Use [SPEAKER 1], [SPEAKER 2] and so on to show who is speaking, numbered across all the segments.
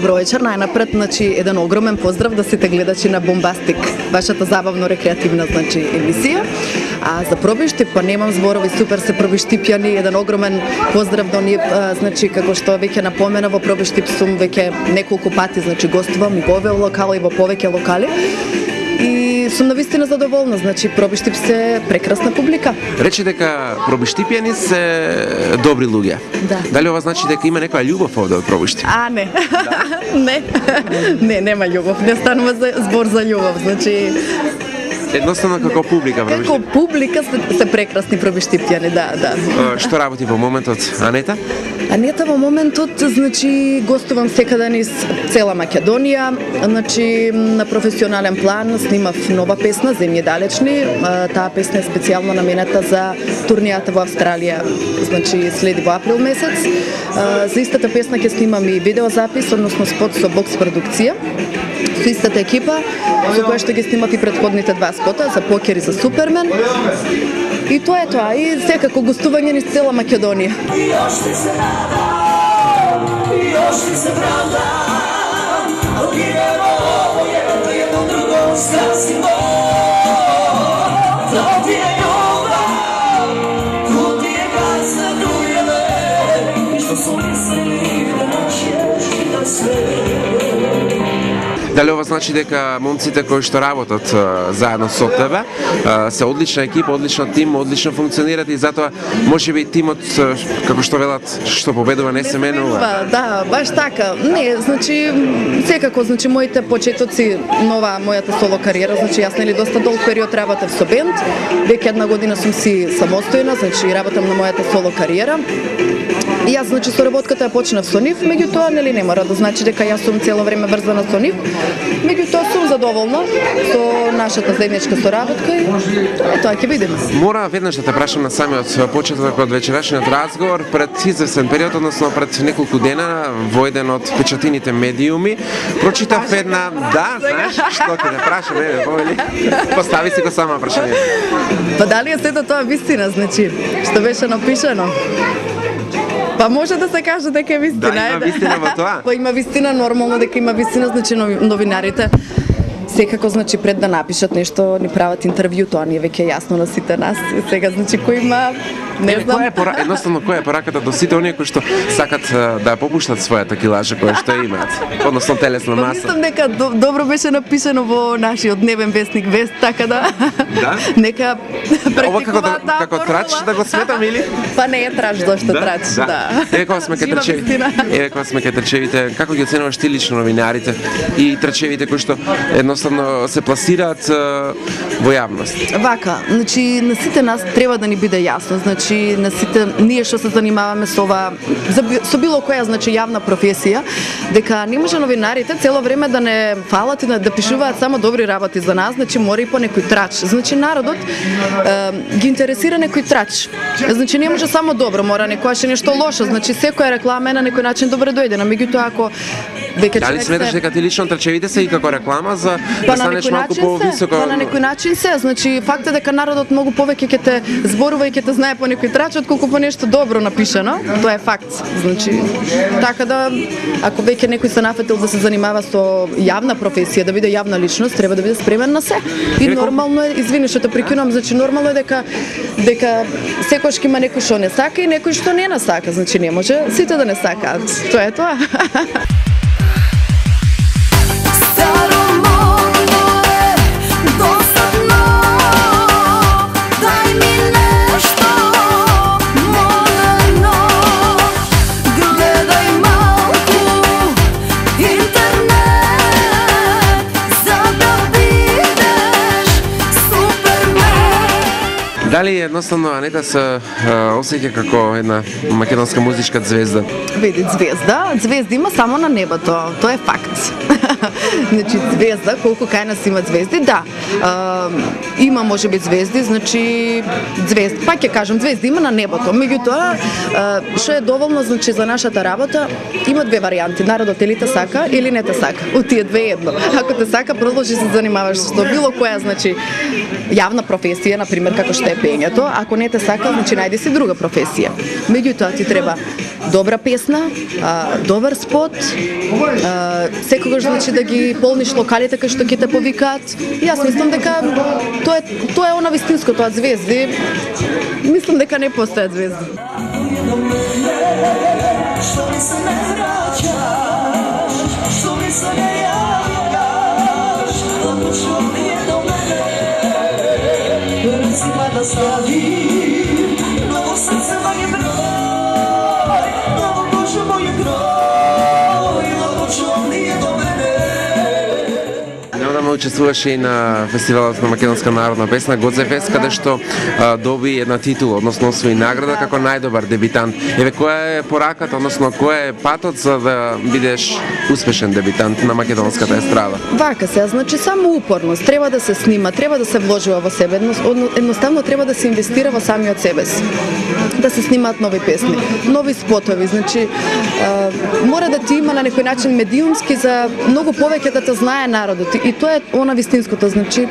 [SPEAKER 1] Добро вечер, најнапред, значи еден огромен поздрав да сите гледачи на Бомбастик, вашата забавно рекреативна емисија. А за Пробиштип, па немам зборови, супер се пробиштипјани, еден огромен поздрав до нив, значи како што веќе напомена, во Пробиштип сум веќе неколку пати, значи гостувам и во овој локал и во повеќе локали. И сум навистина задоволна, значи Пробиштип се прекрасна публика.
[SPEAKER 2] Рече дека пробиштипјани се добри луѓе.
[SPEAKER 1] Да.
[SPEAKER 2] Дали ова значи дека има некоја љубов овде од Пробиштип?
[SPEAKER 1] Не. Да? Не, нема љубов, не станува збор за љубов, значи
[SPEAKER 2] Едноставно како публика Пробиштип.
[SPEAKER 1] Како публика се прекрасни пробиштипјани, да.
[SPEAKER 2] Што работи во моментот Анета?
[SPEAKER 1] Анета во моментот, значи, гостувам секаде низ цела Македонија, значи, на професионален план снимав нова песна, Земји далечни, таа песна е специјално наменета за турнијата во Австралија, значи, следи во април месец. За истата песна ќе снимам и видеозапис, односно спот со Бокс продукција, со истата екипа, со која што ги снимав и претходните два спота, за Покер и за Супермен. И тоа е тоа, и секако гостување низ цела Македонија.
[SPEAKER 3] И још ти се надам, и још ти се вратам, отидемо едно друго страсиво. То ти е љубав, то ти е гасна дујеле, што сум мислили да научиш и да све.
[SPEAKER 2] Дали ова значи дека момците кои што работат заедно со тебе се одлична екипа, одличен тим, одлично функционират и затоа можеби тимот како што велат што победува не се менува.
[SPEAKER 1] Да, баш така. Не, значи секако, значи моите почетоци нова мојата соло кариера, значи јас нели доста долг период работев со бенд, веќе една година сум си самостојна, значи работам на мојата соло кариера. И јас, значи, соработката ја почнав со нив, меѓутоа, нели не мора да значи дека јас сум цело време врзана со нив, меѓутоа сум задоволна со нашата заедничка соработка и тоа ќе видиме.
[SPEAKER 2] Мора веднаш да те прашам на самиот почеток од вечерашниот разговор, пред известен период, односно пред неколку дена, во еден од печатините медиуми, прочитав една, знаеш, што ќе те прашам, повели, постави си го сама прашање.
[SPEAKER 1] Па дали е сето тоа вистина, значи, што беше напишано? Па може да се каже дека е вистина.
[SPEAKER 2] Да, има вистина во тоа.
[SPEAKER 1] Па има вистина, нормално дека има вистина, значи новинарите секако, значи, пред да напишат нешто, ни прават интервју, тоа ни е веќе јасно на сите нас. Сега, значи, кој има, не знам.
[SPEAKER 2] Едноставно, која е пораката до сите оние кои што сакат да ја попуштат својата килажа која што имаат, односно телесна маса?
[SPEAKER 1] Мислам дека добро беше напишано во нашиот дневен вестник Вест, така да нека практикуваат таа
[SPEAKER 2] како трач да го сметам или?
[SPEAKER 1] Па не е трач, зашто трач, да.
[SPEAKER 2] Еве кога сме кај трчевите, како ги оценуваш ти лично новинарите и трчевите кои што едноставно се пласираат во јавност?
[SPEAKER 1] Вака, значи на сите нас треба да ни биде јасно, значи на сите ние што се занимаваме со ова, со било која, значи, јавна професија, дека не може новинарите цело време да не фалат и да пишуваат само добри работи за нас, значи мора и по некој трач. Значи народот ги интересира некој трач. Значи не може само добро, мора некојаш нешто лошо, значи секоја реклама е на некој начин добре дојдена, меѓутоа ако веќе
[SPEAKER 2] дали сметаш дека ти лично трчевите се и како реклама за
[SPEAKER 1] да
[SPEAKER 2] станеш малку повисоко?
[SPEAKER 1] Па на некој начин се, значи факт е дека народот многу повеќе ќе те зборува и ќе те знае по некој трач отколку по нешто добро напишано. Тоа е факт. Значи така да ако веќе некој се нафатил да се занимава со јавна професија, да биде јавна личност, треба да биде спремен на се. И нормално е, извини што те прекинувам, значи нормално е дека секогаш има некој што не сака и некој што не насака, значи не може сите да не сакаат. Тоа е тоа.
[SPEAKER 2] Дали едноставно Анета се осеќа како една македонска музичка звезда?
[SPEAKER 1] Види, звезда има само на небото, тоа е факт. Значи звезда, колку кај нас има звезди, да. Има можеби звезди, значи звезди, пак ќе кажам, звезди има на небото. Меѓутоа, што е доволно значи за нашата работа, има две варијанти. Народот или те сака или не те сака. Од тие две едно. Ако те сака, продолжи се занимаваш со било која значи јавна професија, на пример како што е пеењето. Ако не те сака, значи најди си друга професија. Меѓутоа ти треба добра песна, добар спот, секогаш значи да ги полниш локалите кај што ќе те повикаат. И јас мислам дека тоа е она вистинското, од звезди. Мислам дека не постојат звезди.
[SPEAKER 3] Што ми се не враќаш, што ми се не јавиш, ако што ми е до мене, реци ма да ставим, ново срце моје број, ново Боже моје број, ново што ми е до мене.
[SPEAKER 2] Неодамна учествуваше и на фестивалот на македонска народна песна Годзефест, каде што доби една титула, односно освои награда како најдобар дебитант. Еве, која е пораката, односно кој е патот за да бидеш успешен дебитант на македонската естрада?
[SPEAKER 1] Вака се, значи само упорност, треба да се снима, треба да се вложува во себе, едноставно треба да се инвестира во самиот себе си. Да се снимаат нови песни, нови спотови, значи мора да ти има на некој начин медиумски за многу повеќе да те знае народот. И тоа е она вистинското, значи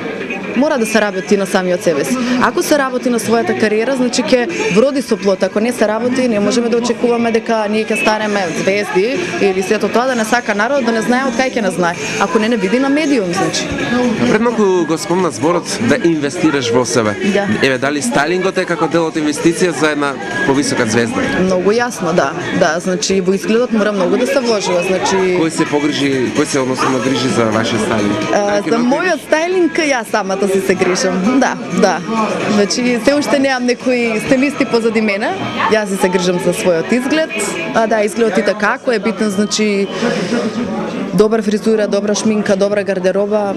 [SPEAKER 1] мора да се работи на самиот себе си. Ако се работи на својата кариера, значи ќе вроди со плод. Ако не се работи, не можеме да очекуваме дека ние ќе станеме звезди или сето тоа да не сака народ, да не знае од кај ќе не знае. Ако не види на медиум, значи.
[SPEAKER 2] Пред малку го спомна зборот да инвестираш во себе.
[SPEAKER 1] Да.
[SPEAKER 2] Еве, дали стайлингот е како дел од инвестиција за една повисока звезда?
[SPEAKER 1] Многу јасно, да. Да, значи во изгледот мора многу да се вложува, значи
[SPEAKER 2] Кој се односно грижи за вашиот стайлинг?
[SPEAKER 1] за мојот стайлинг јас самата се грижам. Да. Значи се уште немам некои стилисти позади мене. Јас се грижам за својот изглед. Да, изгледот и така, кој е битен, значи добра фризура, добра шминка, добра гардероба.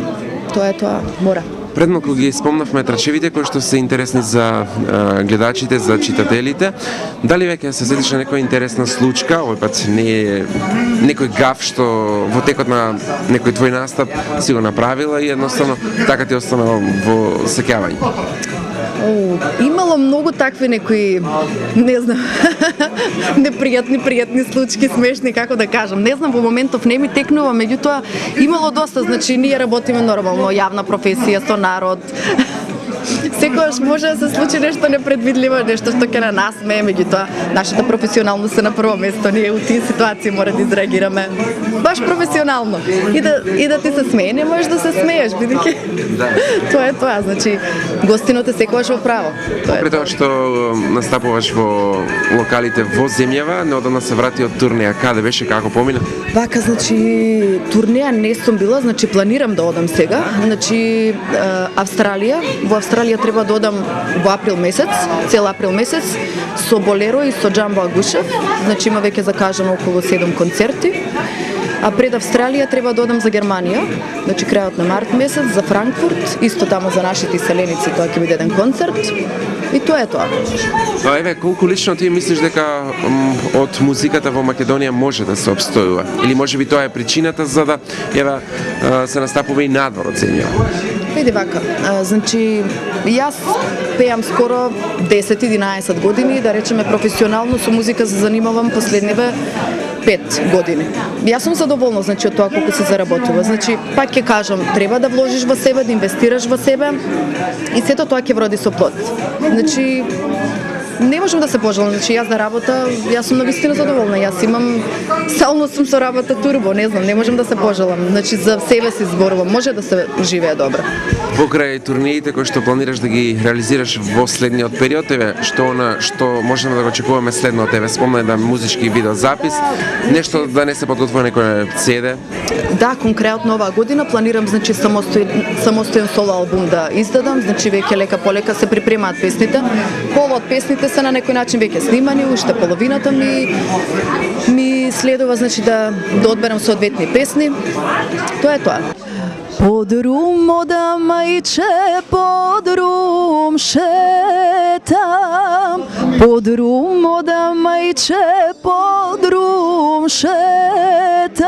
[SPEAKER 1] Тоа е тоа, мора.
[SPEAKER 2] Пред малку ги спомнавме трачевите кои што се интересни за гледачите, за читателите. Дали веќе се сетиш на некоја интересна случка, овој пат не е некој гаф што во текот на некој твој настап си го направила и едноставно така ти останала во сеќавање?
[SPEAKER 1] Имало многу такви некои, не знам, пријатни случки, смешни, како да кажам. Не знам, во моментов не ми текнува, меѓутоа имало доста, значи ние работиме нормално, јавна професија со народ. Секогаш може да се случи нешто непредвидливо, нешто што ќе на нас смее, меѓутоа нашата професионалност е на прво место. Ние у тие ситуации мора да изреагираме баш професионално. И да ти се смее, не можеш да се смееш, бидејќи тоа е тоа, значи гостинот е секогаш во право.
[SPEAKER 2] Пред тоа што настапуваш во локалите во земјава, неодамна се врати од турнеја. Каде беше, како помина?
[SPEAKER 1] Вака, значи турнеја не сум била, значи планирам да одам сега. Значи Австралија, во Австралија треба да одам во април месец, цел април месец, со Болеро и со Джамбо Агушев. Значи има веќе закажано околу 7 концерти. А пред Австралија треба да одам за Германија, значи крајот на март месец, за Франкфурт, исто таму за нашите иселеници, тоа ќе биде еден концерт. И тоа е тоа.
[SPEAKER 2] Еве, колку лично ти мислиш дека од музиката во Македонија може да се обстојува? Или можеби тоа е причината за да се настапува и надвор од земјава?
[SPEAKER 1] Види вака, значи јас пеам скоро 10-11 години, да речеме професионално со музика се занимавам последниве 5 години. Јас сум задоволна, значи, од тоа колку се заработува. Значи, пак ќе кажам, треба да вложиш во себе, да инвестираш во себе и сето тоа ќе вроди со плод. Значи, не можам да се пожалам, значи јас да работа, јас сум навистина задоволна. Јас имам, стално сум со работа турбо, не знам, не можам да се пожалам. Значи за себе си зборувам, може да се живее добро.
[SPEAKER 2] Покрај турниите кои што планираш да ги реализираш во следниот период, што можеме да го очекуваме следно од тебе? Спомна една музички видеозапис, нешто да не се подготвува некој CD?
[SPEAKER 1] Да, конкретно оваа година планирам, значи, самостоен соло албум да издадам, значи веќе лека полека се припремаат песните. Пола од песните се на некој начин веќе снимани, уште половината ми следува, значи да одберам соодветни песни. Тоа е тоа. Подрум ода мајче, подрум шетам, подрум ода мајче, подрум шетам,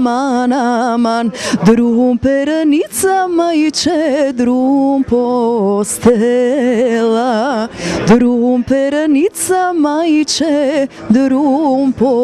[SPEAKER 1] aman aman, drum pernica majče, drum postela, drum pernica majče, drum postela.